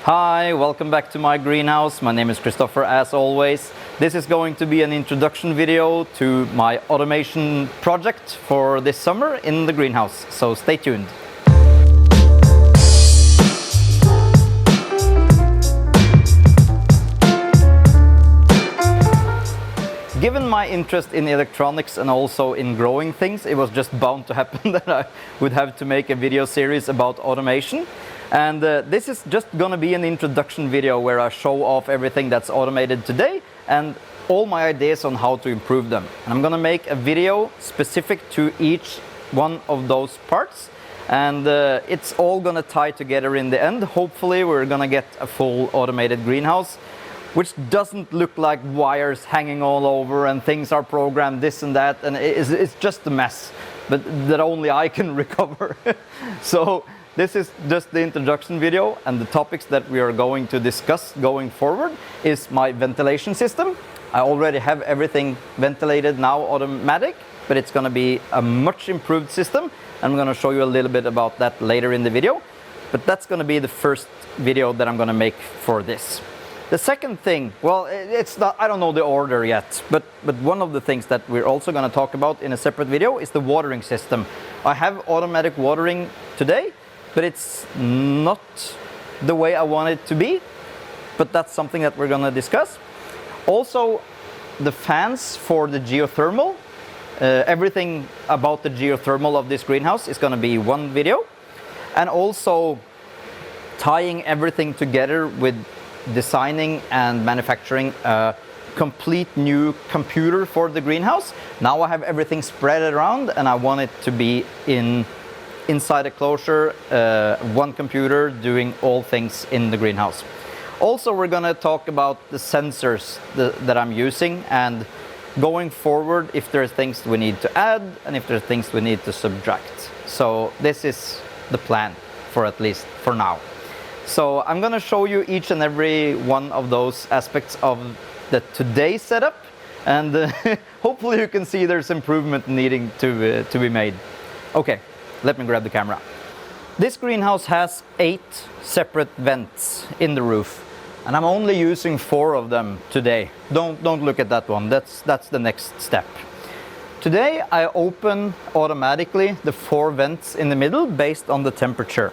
Hi, welcome back to my greenhouse. My name is Christopher, as always. This is going to be an introduction video to my automation project for this summer in the greenhouse, so stay tuned. Given my interest in electronics and also in growing things, it was just bound to happen that I would have to make a video series about automation. And this is just gonna be an introduction video where I show off everything that's automated today and all my ideas on how to improve them. And I'm gonna make a video specific to each one of those parts, and it's all gonna tie together in the end. Hopefully we're gonna get a full automated greenhouse, which doesn't look like wires hanging all over and things are programmed this and that, and it's just a mess, but that only I can recover. So this is just the introduction video, and the topics that we are going to discuss going forward is my ventilation system. I already have everything ventilated now automatic, but it's gonna be a much improved system. I'm gonna show you a little bit about that later in the video, but that's gonna be the first video that I'm gonna make for this. The second thing, well, it's not, I don't know the order yet, but one of the things that we're also gonna talk about in a separate video is the watering system. I have automatic watering today, but it's not the way I want it to be, but that's something that we're gonna discuss. Also, the fans for the geothermal, everything about the geothermal of this greenhouse is gonna be one video, and also tying everything together with designing and manufacturing a complete new computer for the greenhouse. Now I have everything spread around and I want it to be inside a closure, one computer doing all things in the greenhouse. Also, we're gonna talk about the sensors that I'm using, and going forward, if there are things we need to add and if there are things we need to subtract. So this is the plan, for at least for now. So I'm gonna show you each and every one of those aspects of the today's setup, and hopefully you can see there's improvement needing to be made. Okay. Let me grab the camera. This greenhouse has 8 separate vents in the roof, and I'm only using 4 of them today. Don't look at that one. That's the next step. Today I open automatically the 4 vents in the middle based on the temperature,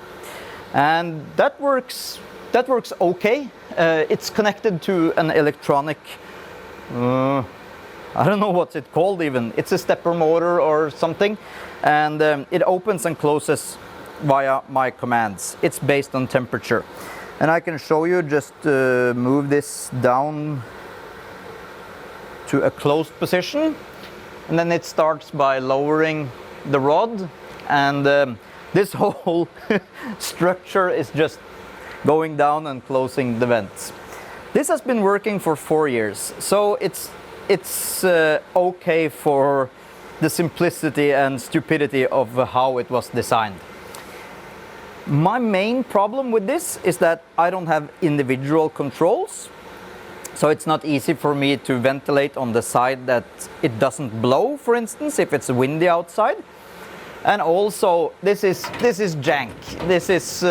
and that works okay. It's connected to an electronic. I don't know what's it called even. It's a stepper motor or something, and it opens and closes via my commands. It's based on temperature, and I can show you, just move this down to a closed position, and then it starts by lowering the rod, and this whole structure is just going down and closing the vents. This has been working for 4 years, so it's okay for the simplicity and stupidity of how it was designed. My main problem with this is that I don't have individual controls, so it's not easy for me to ventilate on the side that it doesn't blow, for instance, if it's windy outside. And also, this is jank. This is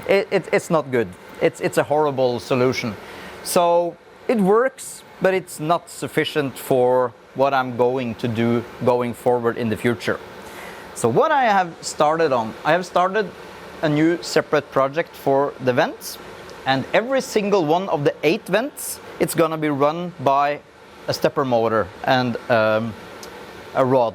it's not good. It's a horrible solution. So it works, but it's not sufficient for what I'm going to do going forward in the future. So what I have started a new separate project for the vents, and every single one of the 8 vents, it's gonna be run by a stepper motor and a rod.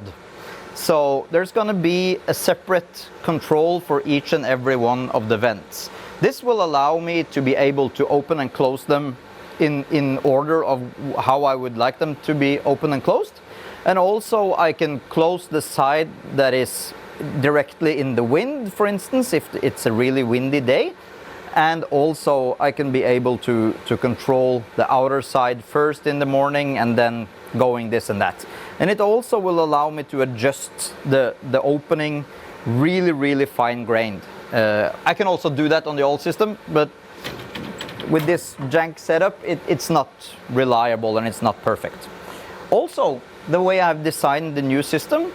So there's gonna be a separate control for each and every one of the vents. This will allow me to be able to open and close them in order of how I would like them to be open and closed. And also I can close the side that is directly in the wind, for instance, if it's a really windy day. And also I can be able to control the outer side first in the morning and then going this and that. And it also will allow me to adjust the opening really fine grained. I can also do that on the old system, but with this jank setup, it's not reliable and it's not perfect. Also, the way I've designed the new system,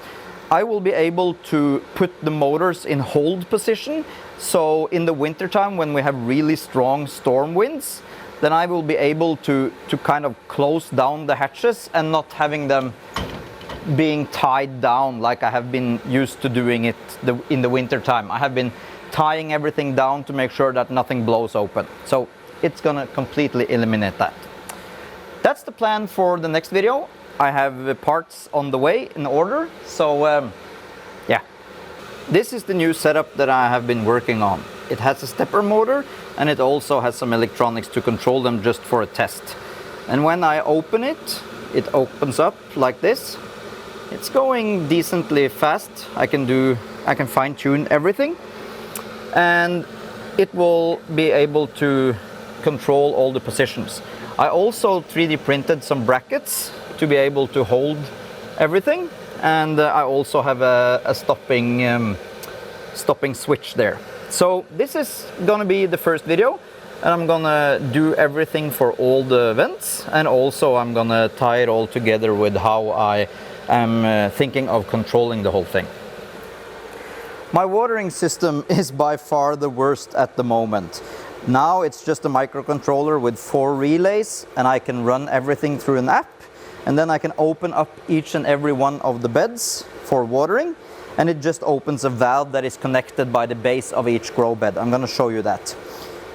I will be able to put the motors in hold position So in the wintertime, when we have really strong storm winds, then I will be able to kind of close down the hatches and not having them being tied down like I have been used to doing it in the wintertime. I have been tying everything down to make sure that nothing blows open. So it's gonna completely eliminate that. That's the plan for the next video. I have parts on the way in order. So yeah, this is the new setup that I have been working on. It has a stepper motor and it also has some electronics to control them just for a test. And when I open it, it opens up like this. It's going decently fast. I can fine-tune everything, and it will be able to control all the positions. I also 3D printed some brackets to be able to hold everything, and I also have a stopping switch there. So this is gonna be the first video, and I'm gonna do everything for all the vents, and also I'm gonna tie it all together with how I am thinking of controlling the whole thing. My watering system is by far the worst at the moment. Now it's just a microcontroller with 4 relays, and I can run everything through an app, and then I can open up each and every one of the beds for watering, and it just opens a valve that is connected by the base of each grow bed. I'm going to show you that.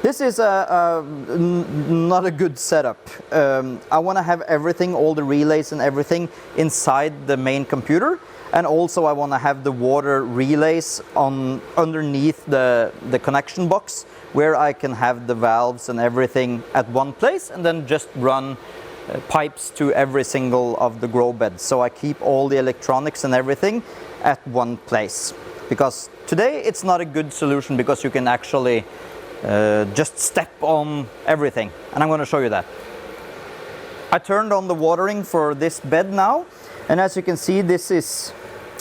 This is not a good setup. I want to have everything, all the relays and everything inside the main computer, and also I want to have the water relays underneath the connection box, where I can have the valves and everything at one place, and then just run pipes to every single of the grow beds. So I keep all the electronics and everything at one place. Because today it's not a good solution, because you can actually just step on everything, and I'm going to show you that. I turned on the watering for this bed now, and as you can see, this is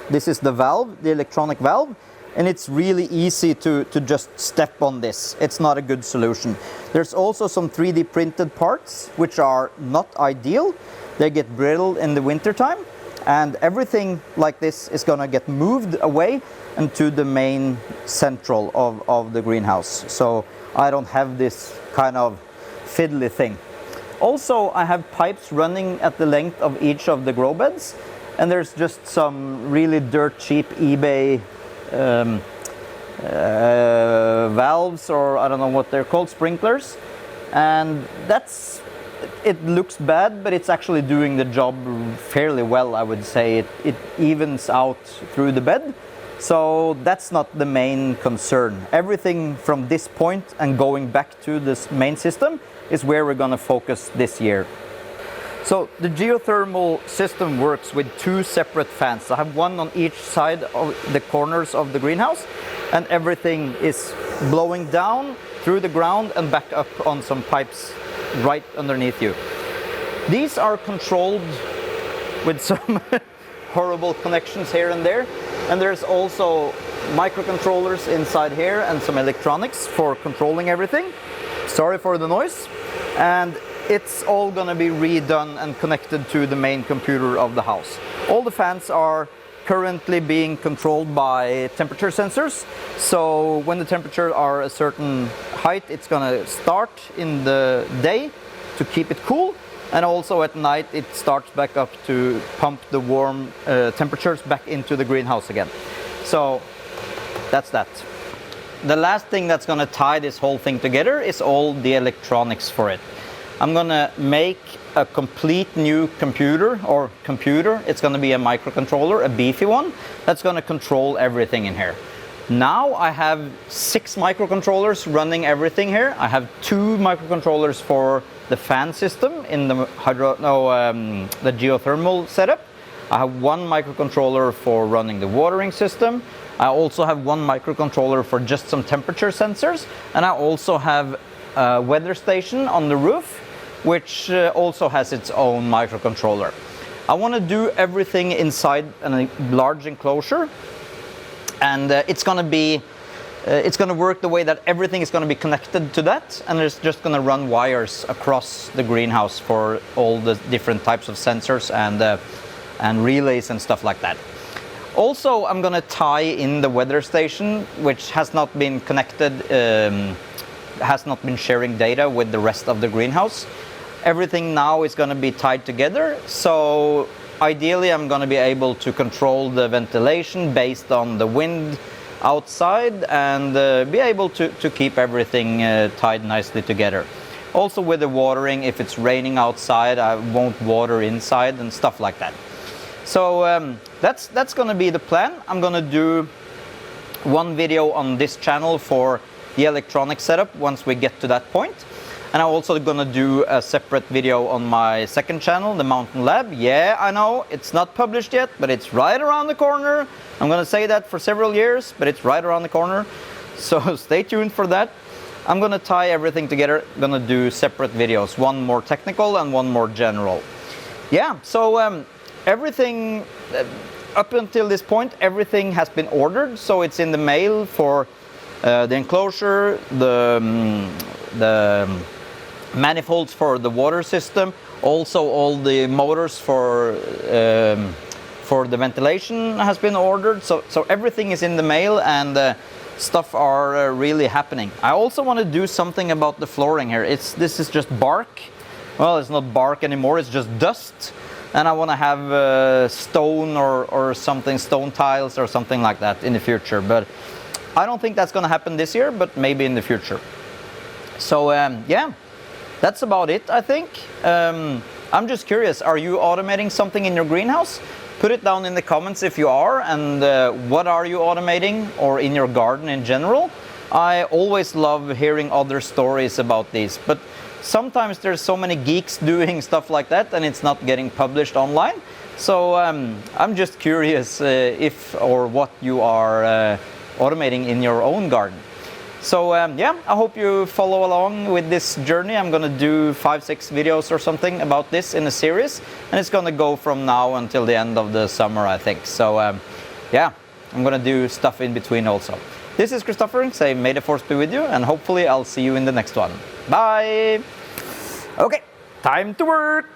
the valve, the electronic valve, and it's really easy to just step on this. It's not a good solution. There's also some 3D printed parts which are not ideal. They get brittle in the wintertime, and everything like this is going to get moved away into the main central of the greenhouse. So I don't have this kind of fiddly thing. Also, I have pipes running at the length of each of the grow beds, and there's just some really dirt cheap eBay valves, or I don't know what they're called, sprinklers, and it looks bad, but it's actually doing the job fairly well, I would say. It evens out through the bed, so that's not the main concern. Everything from this point and going back to this main system is where we're going to focus this year. So the geothermal system works with 2 separate fans. I have one on each side of the corners of the greenhouse, and everything is blowing down through the ground and back up on some pipes right underneath you. These are controlled with some horrible connections here and there, and there's also microcontrollers inside here and some electronics for controlling everything. Sorry for the noise. And it's all going to be redone and connected to the main computer of the house. All the fans are currently being controlled by temperature sensors. So when the temperatures are a certain height, it's going to start in the day to keep it cool, and also at night it starts back up to pump the warm temperatures back into the greenhouse again. So that's that. The last thing that's going to tie this whole thing together is all the electronics for it. I'm going to make a complete new computer. It's going to be a microcontroller, a beefy one, that's going to control everything in here. Now I have 6 microcontrollers running everything here. I have 2 microcontrollers for the fan system in the geothermal setup. I have 1 microcontroller for running the watering system. I also have 1 microcontroller for just some temperature sensors, and I also have a weather station on the roof, which also has its own microcontroller. I want to do everything inside a large enclosure, and it's going to work the way that everything is going to be connected to that, and it's just going to run wires across the greenhouse for all the different types of sensors and relays and stuff like that. Also, I'm gonna tie in the weather station, which has not been connected, has not been sharing data with the rest of the greenhouse. Everything now is gonna be tied together, so ideally I'm gonna be able to control the ventilation based on the wind outside and be able to keep everything tied nicely together. Also with the watering, if it's raining outside, I won't water inside and stuff like that. So that's gonna be the plan. I'm gonna do one video on this channel for the electronic setup once we get to that point. And I'm also gonna do a separate video on my second channel, the Mountain Lab. Yeah, I know, it's not published yet, but it's right around the corner. I'm gonna say that for several years, but it's right around the corner. So stay tuned for that. I'm gonna tie everything together, gonna do separate videos, one more technical and one more general. Yeah, so everything, up until this point, everything has been ordered, so it's in the mail for the enclosure, the manifolds for the water system, also all the motors for the ventilation has been ordered, so everything is in the mail and stuff are really happening. I also want to do something about the flooring here. This is just bark. Well, it's not bark anymore, it's just dust. And I want to have stone or something, stone tiles or something like that in the future. But I don't think that's going to happen this year, but maybe in the future. So yeah, that's about it, I think. I'm just curious, are you automating something in your greenhouse? Put it down in the comments if you are, and what are you automating, or in your garden in general? I always love hearing other stories about these, but sometimes there's so many geeks doing stuff like that and it's not getting published online. So I'm just curious if or what you are automating in your own garden. So yeah, I hope you follow along with this journey. I'm gonna do 5-6 videos or something about this in a series, and it's gonna go from now until the end of the summer, I think. So yeah, I'm gonna do stuff in between also. This is Christopher, say may the force be with you, and hopefully I'll see you in the next one. Bye! Okay, time to work!